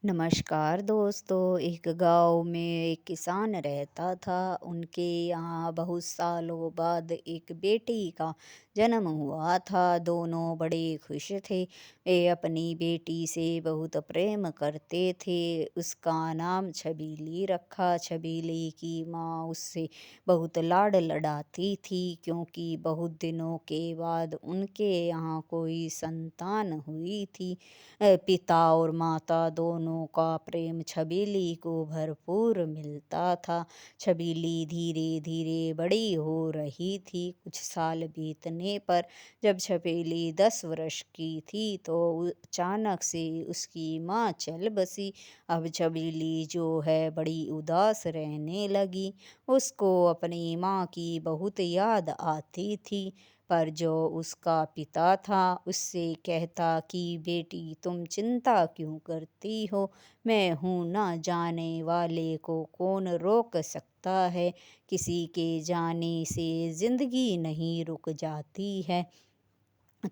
नमस्कार दोस्तों। एक गांव में एक किसान रहता था। उनके यहाँ बहुत सालों बाद एक बेटी का जन्म हुआ था। दोनों बड़े खुश थे। वे अपनी बेटी से बहुत प्रेम करते थे। उसका नाम छबीली रखा। छबीली की माँ उससे बहुत लाड लड़ाती थी, क्योंकि बहुत दिनों के बाद उनके यहाँ कोई संतान हुई थी। पिता और माता दोनों का प्रेम छबीली को भरपूर मिलता था। छबीली धीरे धीरे बड़ी हो रही थी। कुछ साल बीतने पर जब छबीली 10 वर्ष की थी तो अचानक से उसकी माँ चल बसी। अब छबीली जो है बड़ी उदास रहने लगी। उसको अपनी माँ की बहुत याद आती थी। पर जो उसका पिता था उससे कहता कि बेटी, तुम चिंता क्यों करती हो? मैं हूँ ना, जाने वाले को कौन रोक सकता है। किसी के जाने से जिंदगी नहीं रुक जाती है।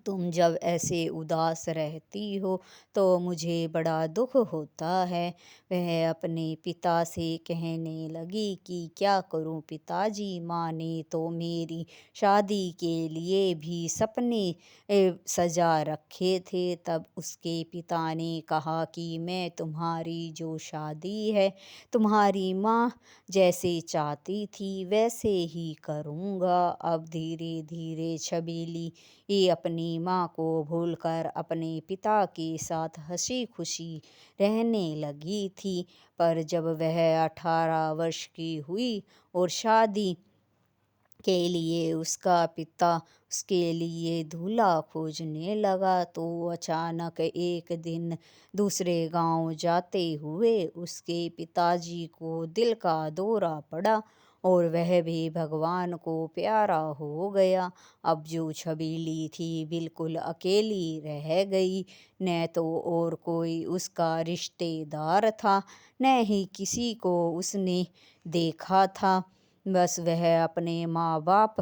तुम जब ऐसे उदास रहती हो तो मुझे बड़ा दुख होता है। वह अपने पिता से कहने लगी कि क्या करूं पिताजी, माँ ने तो मेरी शादी के लिए भी सपने सजा रखे थे। तब उसके पिता ने कहा कि मैं तुम्हारी जो शादी है तुम्हारी माँ जैसे चाहती थी वैसे ही करूँगा। अब धीरे धीरे छबीली ये अपनी माँ को भूलकर अपने पिता के साथ हंसी खुशी रहने लगी थी। पर जब वह 18 वर्ष की हुई और शादी के लिए उसका पिता उसके लिए दूल्हा खोजने लगा, तो अचानक एक दिन दूसरे गांव जाते हुए उसके पिताजी को दिल का दौरा पड़ा और वह भी भगवान को प्यारा हो गया। अब जो छबीली थी बिल्कुल अकेली रह गई। न तो और कोई उसका रिश्तेदार था, न ही किसी को उसने देखा था। बस वह अपने माँ बाप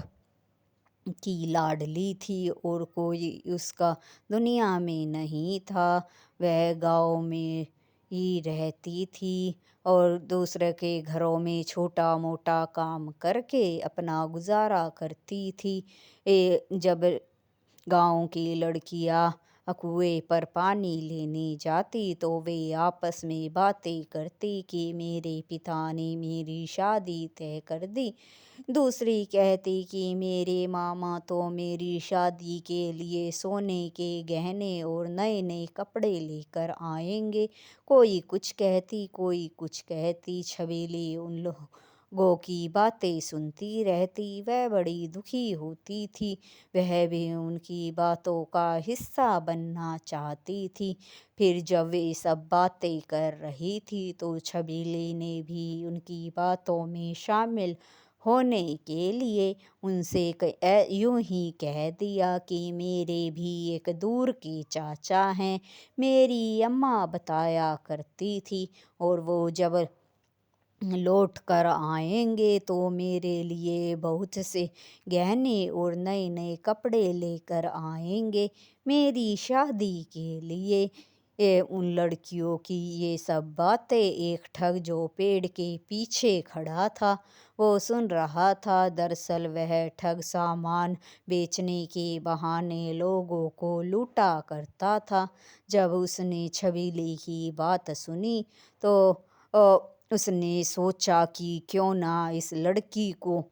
की लाडली थी और कोई उसका दुनिया में नहीं था। वह गांव में ही रहती थी और दूसरे के घरों में छोटा मोटा काम करके अपना गुजारा करती थी। जब गांव की लड़कियां कुएं पर पानी लेने जाती तो वे आपस में बातें करती कि मेरे पिता ने मेरी शादी तय कर दी। दूसरी कहती कि मेरे मामा तो मेरी शादी के लिए सोने के गहने और नए नए कपड़े लेकर आएंगे। कोई कुछ कहती कोई कुछ कहती। छबीली उन लोगों की बातें सुनती रहती। वह बड़ी दुखी होती थी। वह भी उनकी बातों का हिस्सा बनना चाहती थी। फिर जब वे सब बातें कर रही थी तो छबीली ने भी उनकी बातों में शामिल होने के लिए उनसे यूं ही कह दिया कि मेरे भी एक दूर के चाचा हैं। मेरी अम्मा बताया करती थी और वो जब लौट कर आएंगे तो मेरे लिए बहुत से गहने और नए नए कपड़े लेकर आएंगे मेरी शादी के लिए। उन लड़कियों की ये सब बातें एक ठग जो पेड़ के पीछे खड़ा था वो सुन रहा था। दरअसल वह ठग सामान बेचने के बहाने लोगों को लूटा करता था। जब उसने छबीली की बात सुनी तो अ, उसने सोचा कि क्यों ना इस लड़की को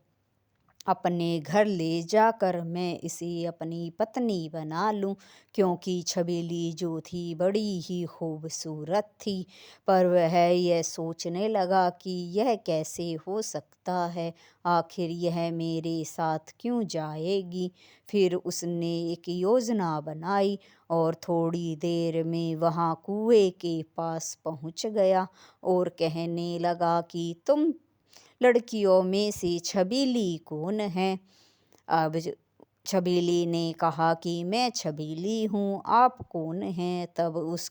अपने घर ले जाकर मैं इसे अपनी पत्नी बना लूं, क्योंकि छबीली जो थी बड़ी ही खूबसूरत थी। पर वह यह सोचने लगा कि यह कैसे हो सकता है, आखिर यह मेरे साथ क्यों जाएगी। फिर उसने एक योजना बनाई और थोड़ी देर में वहाँ कुएं के पास पहुँच गया और कहने लगा कि तुम लड़कियों में से छबीली कौन है? अब छबीली ने कहा कि मैं छबीली हूँ, आप कौन हैं? तब उस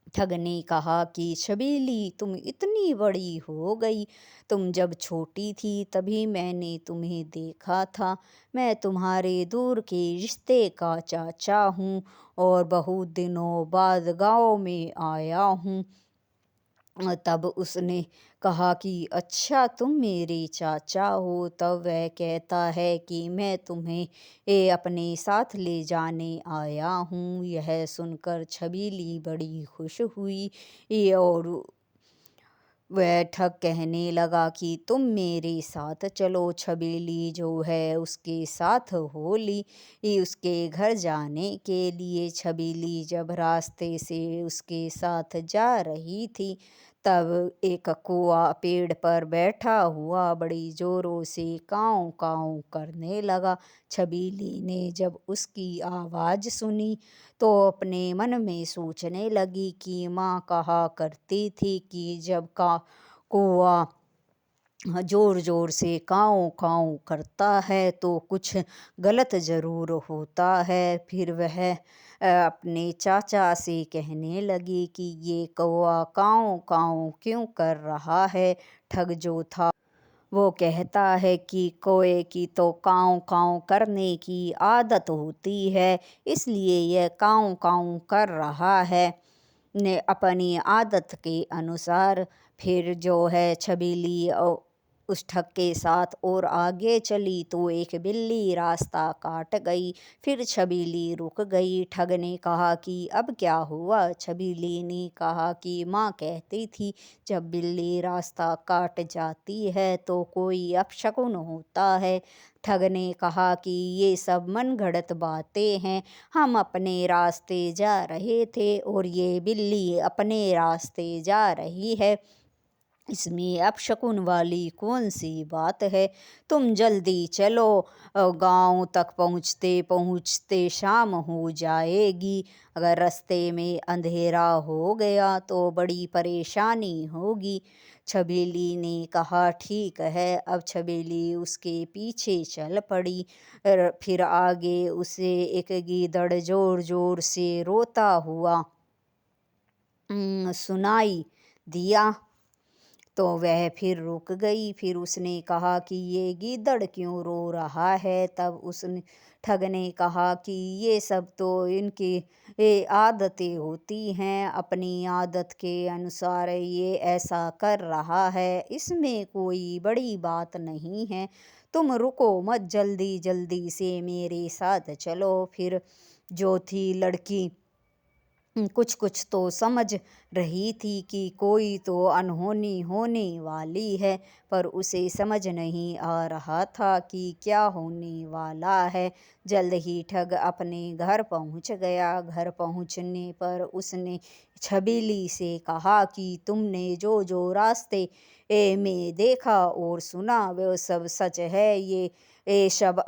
ठग ने कहा कि छबीली, तुम इतनी बड़ी हो गई। तुम जब छोटी थी तभी मैंने तुम्हें देखा था। मैं तुम्हारे दूर के रिश्ते का चाचा हूँ और बहुत दिनों बाद गांव में आया हूँ। तब उसने कहा कि अच्छा, तुम मेरे चाचा हो। तब वह कहता है कि मैं तुम्हें अपने साथ ले जाने आया हूँ। यह सुनकर छबीली बड़ी खुश हुई और वह ठग कहने लगा कि तुम मेरे साथ चलो। छबीली जो है उसके साथ होली उसके घर जाने के लिए। छबीली जब रास्ते से उसके साथ जा रही थी तब एक कौआ पेड़ पर बैठा हुआ बड़ी जोरों से काऊ काऊ करने लगा। छबीली ने जब उसकी आवाज़ सुनी तो अपने मन में सोचने लगी कि माँ कहा करती थी कि जब का कौआ जोर जोर से काऊ काऊ करता है तो कुछ गलत ज़रूर होता है। फिर वह अपने चाचा से कहने लगी कि ये कौआ काऊ काऊ क्यों कर रहा है। ठग जो था वो कहता है कि कौए की तो काऊ काऊ करने की आदत होती है, इसलिए यह काऊ काऊ कर रहा है। ने अपनी आदत के अनुसार फिर जो है छबीली उस ठग के साथ और आगे चली तो एक बिल्ली रास्ता काट गई। फिर छबीली रुक गई। ठग ने कहा कि अब क्या हुआ। छबीली ने कहा कि माँ कहती थी जब बिल्ली रास्ता काट जाती है तो कोई अपशकुन होता है। ठग ने कहा कि ये सब मनगढ़ंत बातें हैं। हम अपने रास्ते जा रहे थे और ये बिल्ली अपने रास्ते जा रही है, इसमें अपशकुन वाली कौन सी बात है। तुम जल्दी चलो, गांव तक पहुँचते पहुँचते शाम हो जाएगी। अगर रास्ते में अंधेरा हो गया तो बड़ी परेशानी होगी। छबीली ने कहा ठीक है। अब छबीली उसके पीछे चल पड़ी। फिर आगे उसे एक गीदड़ जोर जोर से रोता हुआ सुनाई दिया तो वह फिर रुक गई। फिर उसने कहा कि ये गीदड़ क्यों रो रहा है। तब उसने ठग ने कहा कि ये सब तो इनकी ये आदतें होती हैं, अपनी आदत के अनुसार ये ऐसा कर रहा है, इसमें कोई बड़ी बात नहीं है। तुम रुको मत, जल्दी जल्दी से मेरे साथ चलो। फिर जो थी लड़की कुछ कुछ तो समझ रही थी कि कोई तो अनहोनी होने वाली है, पर उसे समझ नहीं आ रहा था कि क्या होने वाला है। जल्द ही ठग अपने घर पहुंच गया। घर पहुंचने पर उसने छबीली से कहा कि तुमने जो जो रास्ते में देखा और सुना वह सब सच है। ये सब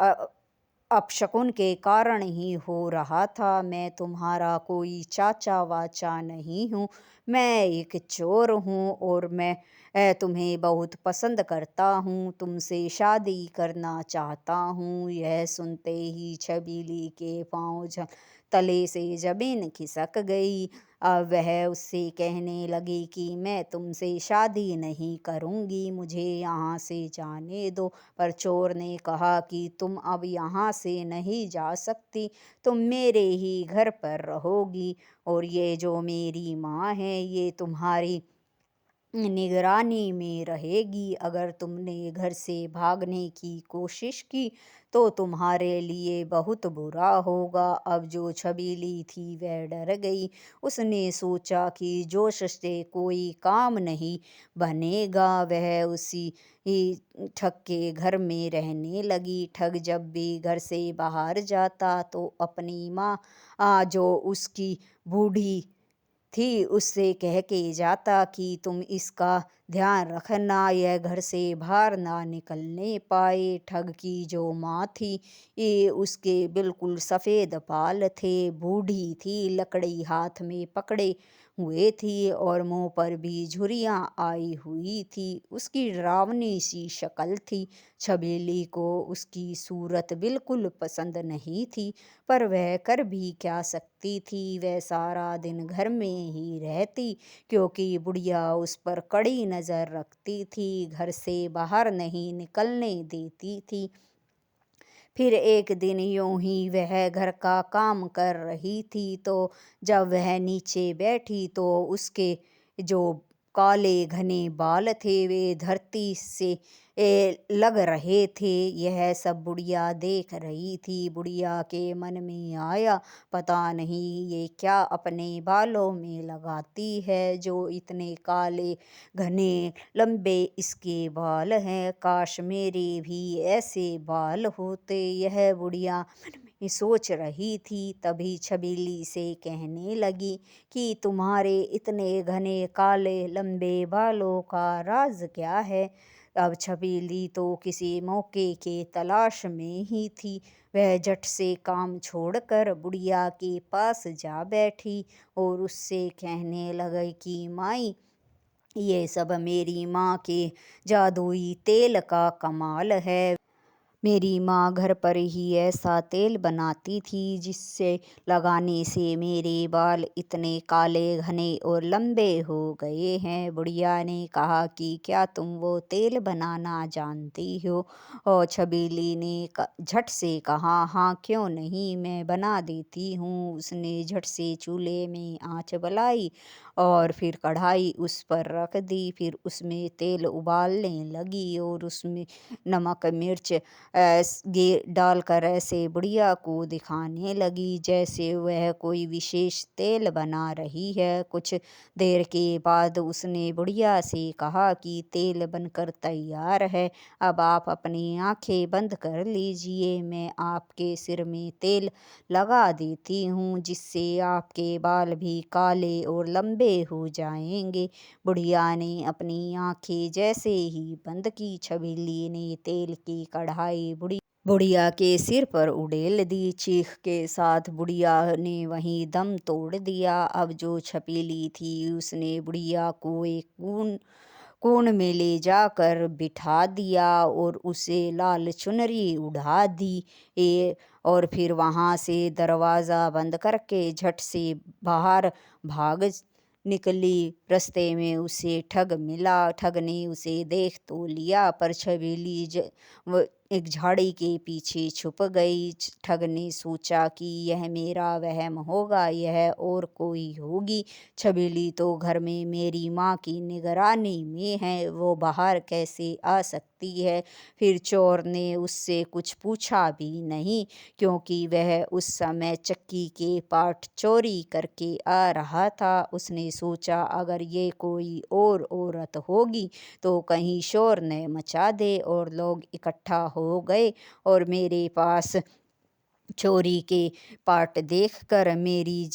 अपशकुन के कारण ही हो रहा था। मैं तुम्हारा कोई चाचा वाचा नहीं हूँ, मैं एक चोर हूँ और मैं तुम्हें बहुत पसंद करता हूँ, तुमसे शादी करना चाहता हूँ। यह सुनते ही छबीली के पाँव तले से जमीन खिसक गई। अब वह उससे कहने लगी कि मैं तुमसे शादी नहीं करूँगी, मुझे यहाँ से जाने दो। पर चोर ने कहा कि तुम अब यहाँ से नहीं जा सकती, तुम मेरे ही घर पर रहोगी और ये जो मेरी माँ है ये तुम्हारी निगरानी में रहेगी। अगर तुमने घर से भागने की कोशिश की तो तुम्हारे लिए बहुत बुरा होगा। अब जो छबीली थी वह डर गई। उसने सोचा कि जोश से कोई काम नहीं बनेगा। वह उसी ही ठग के घर में रहने लगी। ठग जब भी घर से बाहर जाता तो अपनी माँ जो उसकी बूढ़ी थी उससे कह के जाता कि तुम इसका ध्यान रखना, यह घर से बाहर ना निकलने पाए। ठग की जो माँ थी ये उसके बिल्कुल सफ़ेद बाल थे, बूढ़ी थी, लकड़ी हाथ में पकड़े हुए थी और मुंह पर भी झुर्रियां आई हुई थी। उसकी डरावनी सी शक्ल थी। छबीली को उसकी सूरत बिल्कुल पसंद नहीं थी, पर वह कर भी क्या सकती थी। वह सारा दिन घर में ही रहती, क्योंकि बुढ़िया उस पर कड़ी नज़र रखती थी, घर से बाहर नहीं निकलने देती थी। फिर एक दिन यूं ही वह घर का काम कर रही थी, तो जब वह नीचे बैठी तो उसके जो काले घने बाल थे वे धरती से लग रहे थे। यह सब बुढ़िया देख रही थी। बुढ़िया के मन में आया, पता नहीं ये क्या अपने बालों में लगाती है जो इतने काले घने लंबे इसके बाल हैं। काश मेरे भी ऐसे बाल होते, यह बुढ़िया मन में सोच रही थी। तभी छबीली से कहने लगी कि तुम्हारे इतने घने काले लंबे बालों का राज क्या है। अब छबीली तो किसी मौके के तलाश में ही थी। वह झट से काम छोड़कर बुढ़िया के पास जा बैठी और उससे कहने लगी कि माई, ये सब मेरी माँ के जादुई तेल का कमाल है। मेरी माँ घर पर ही ऐसा तेल बनाती थी जिससे लगाने से मेरे बाल इतने काले घने और लंबे हो गए हैं। बुढ़िया ने कहा कि क्या तुम वो तेल बनाना जानती हो? और छबीली ने झट से कहा, हाँ क्यों नहीं, मैं बना देती हूँ। उसने झट से चूल्हे में आंच जलाई और फिर कढ़ाई उस पर रख दी। फिर उसमें तेल उबालने लगी और उसमें नमक मिर्च गे डालकर ऐसे बुढ़िया को दिखाने लगी जैसे वह कोई विशेष तेल बना रही है। कुछ देर के बाद उसने बुढ़िया से कहा कि तेल बनकर तैयार है, अब आप अपनी आंखें बंद कर लीजिए, मैं आपके सिर में तेल लगा देती हूँ जिससे आपके बाल भी काले और लंबे हो जाएंगे। बुढ़िया ने अपनी आंखें जैसे ही बंद की, छबीली ने तेल की कढ़ाई बुढ़िया के सिर पर उड़ेल दी। चीख के साथ बुढ़िया ने वहीं दम तोड़ दिया। अब जो छपीली थी उसने बुढ़िया को एक कोण में ले जाकर बिठा दिया और उसे लाल चुनरी उड़ा दी। और फिर वहां से दरवाज़ा बंद करके झट से बाहर भाग निकली। रास्ते में उसे ठग मिला। ठग ने उसे देख तो लिया, पर छबीली एक झाड़ी के पीछे छुप गई। ठग ने सोचा कि यह मेरा वहम होगा, यह और कोई होगी। छबीली तो घर में मेरी माँ की निगरानी में है, वो बाहर कैसे आ सकती है। फिर चोर ने उससे कुछ पूछा भी नहीं, क्योंकि वह उस समय चक्की के पाट चोरी करके आ रहा था। उसने सोचा अगर ये कोई और औरत होगी तो कहीं शोर न मचा दे। और लोग इकट्ठा हो गए और मेरे पास चोरी के पाट देखकर मेरी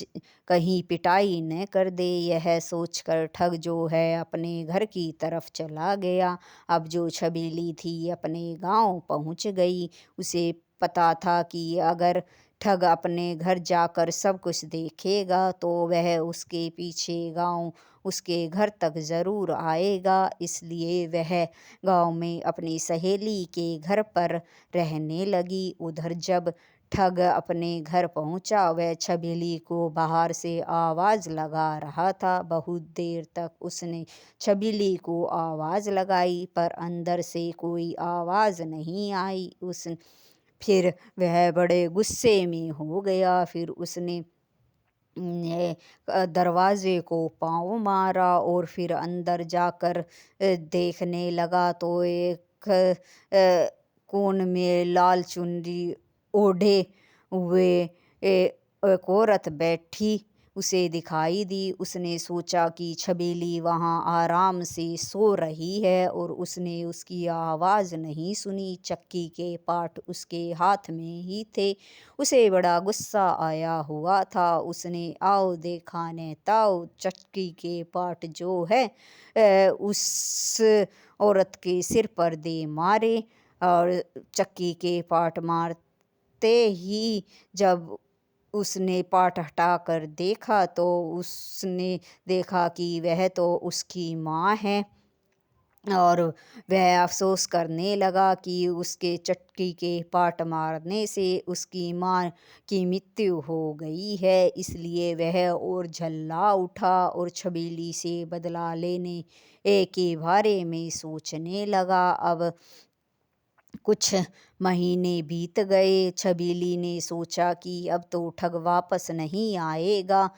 कहीं पिटाई न कर दे। यह सोचकर ठग जो है अपने घर की तरफ चला गया। अब जो छबीली थी अपने गांव पहुंच गई। उसे पता था कि अगर ठग अपने घर जाकर सब कुछ देखेगा तो वह उसके पीछे गांव उसके घर तक ज़रूर आएगा। इसलिए वह गांव में अपनी सहेली के घर पर रहने लगी। उधर जब ठग अपने घर पहुंचा, वह छबीली को बाहर से आवाज़ लगा रहा था। बहुत देर तक उसने छबीली को आवाज़ लगाई, पर अंदर से कोई आवाज़ नहीं आई। फिर वह बड़े गुस्से में हो गया। फिर उसने दरवाजे को पाँव मारा और फिर अंदर जाकर देखने लगा तो एक कोन में लाल चुनरी ओढ़े हुए एक औरत बैठी उसे दिखाई दी। उसने सोचा कि छबीली वहाँ आराम से सो रही है और उसने उसकी आवाज़ नहीं सुनी। चक्की के पाट उसके हाथ में ही थे। उसे बड़ा गुस्सा आया हुआ था। उसने आओ देखा ने ताओ चक्की के पाट जो है उस औरत के सिर पर दे मारे। और चक्की के पाट मारते ही जब उसने पाट हटाकर देखा तो उसने देखा कि वह तो उसकी माँ है। और वह अफ़सोस करने लगा कि उसके चटकी के पाट मारने से उसकी माँ की मृत्यु हो गई है, इसलिए वह और झल्ला उठा और छबीली से बदला लेने के बारे में सोचने लगा। अब कुछ महीने बीत गए। छबीली ने सोचा कि अब तो ठग वापस नहीं आएगा।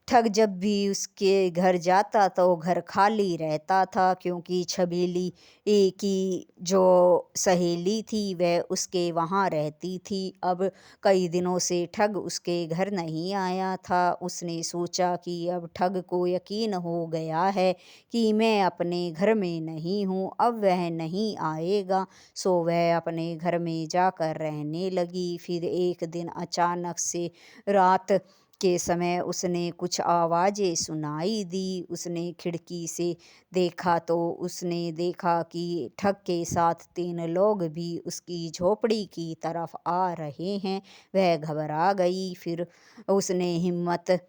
ठग जब भी उसके घर जाता तो घर खाली रहता था, क्योंकि छबीली की जो सहेली थी वह उसके वहाँ रहती थी। अब कई दिनों से ठग उसके घर नहीं आया था। उसने सोचा कि अब ठग को यकीन हो गया है कि मैं अपने घर में नहीं हूँ, अब वह नहीं आएगा। सो वह अपने घर में जाकर रहने लगी। फिर एक दिन अचानक से रात के समय उसने कुछ आवाज़ें सुनाई दी। उसने खिड़की से देखा तो उसने देखा कि ठग के साथ 3 लोग भी उसकी झोपड़ी की तरफ आ रहे हैं। वह घबरा गई। फिर उसने हिम्मत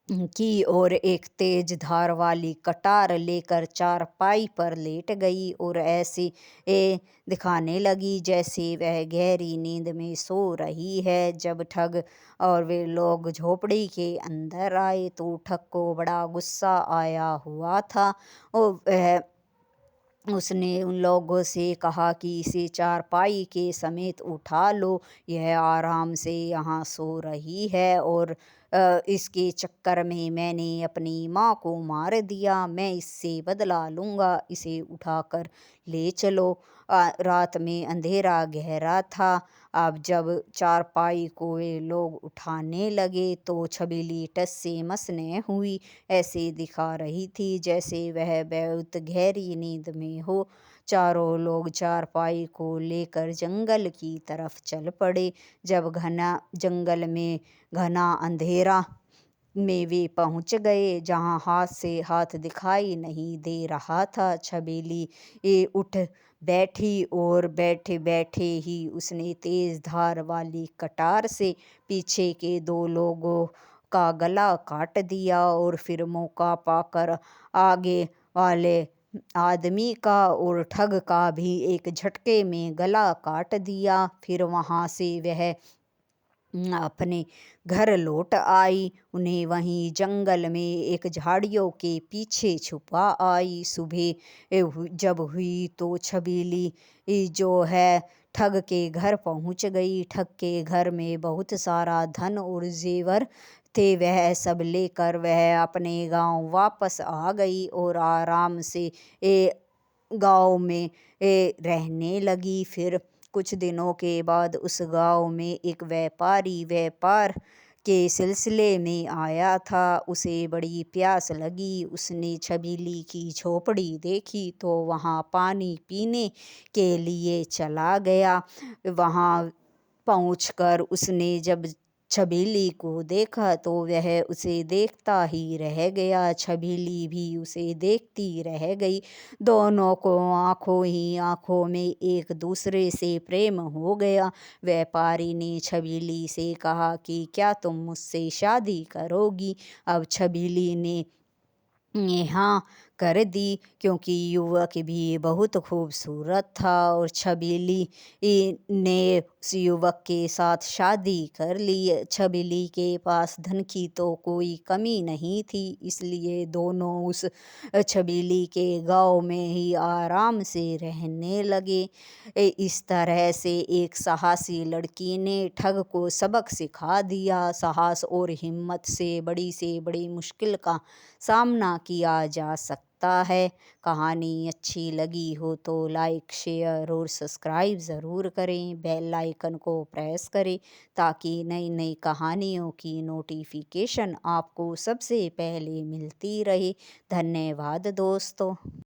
की और एक तेज धार वाली कटार लेकर चारपाई पर लेट गई और ऐसे दिखाने लगी जैसे वह गहरी नींद में सो रही है। जब ठग और वे लोग झोपड़ी के अंदर आए तो ठग को बड़ा गुस्सा आया हुआ था और वह उसने उन लोगों से कहा कि इसे चारपाई के समेत उठा लो, यह आराम से यहाँ सो रही है और इसके चक्कर में मैंने अपनी माँ को मार दिया। मैं इससे बदला लूँगा, इसे उठाकर ले चलो। रात में अंधेरा गहरा था। अब जब चारपाई को वे लोग उठाने लगे तो छबीली टस से मस न हुई। ऐसे दिखा रही थी जैसे वह बहुत गहरी नींद में हो। चारों लोग चारपाई को लेकर जंगल की तरफ चल पड़े। जब घना जंगल में घना अंधेरा में वे पहुंच गए, जहां हाथ से हाथ दिखाई नहीं दे रहा था, छबीली उठ बैठी और बैठे बैठे ही उसने तेज धार वाली कटार से पीछे के 2 लोगों का गला काट दिया और फिर मौका पाकर आगे वाले आदमी का और ठग का भी एक झटके में गला काट दिया। फिर वहां से वह अपने घर लौट आई। उन्हें वहीं जंगल में एक झाड़ियों के पीछे छुपा आई। सुबह जब हुई तो छबीली जो है ठग के घर पहुंच गई। ठग के घर में बहुत सारा धन और जेवर थे। वह सब लेकर वह अपने गांव वापस आ गई और आराम से गांव में रहने लगी। फिर कुछ दिनों के बाद उस गांव में एक व्यापारी व्यापार के सिलसिले में आया था। उसे बड़ी प्यास लगी। उसने छबीली की झोपड़ी देखी तो वहाँ पानी पीने के लिए चला गया। वहाँ पहुंचकर उसने जब छबीली को देखा तो वह उसे देखता ही रह गया। छबीली भी उसे देखती रह गई। दोनों को आंखों ही आंखों में एक दूसरे से प्रेम हो गया। व्यापारी ने छबीली से कहा कि क्या तुम मुझसे शादी करोगी? अब छबीली ने हाँ कर दी, क्योंकि युवक भी बहुत खूबसूरत था और छबीली ने उस युवक के साथ शादी कर ली। छबीली के पास धन की तो कोई कमी नहीं थी, इसलिए दोनों उस छबीली के गांव में ही आराम से रहने लगे। इस तरह से एक साहसी लड़की ने ठग को सबक सिखा दिया। साहस और हिम्मत से बड़ी मुश्किल का सामना किया जा सकता है। कहानी अच्छी लगी हो तो लाइक शेयर और सब्सक्राइब ज़रूर करें। बेल आइकन को प्रेस करें ताकि नई नई कहानियों की नोटिफिकेशन आपको सबसे पहले मिलती रहे। धन्यवाद दोस्तों।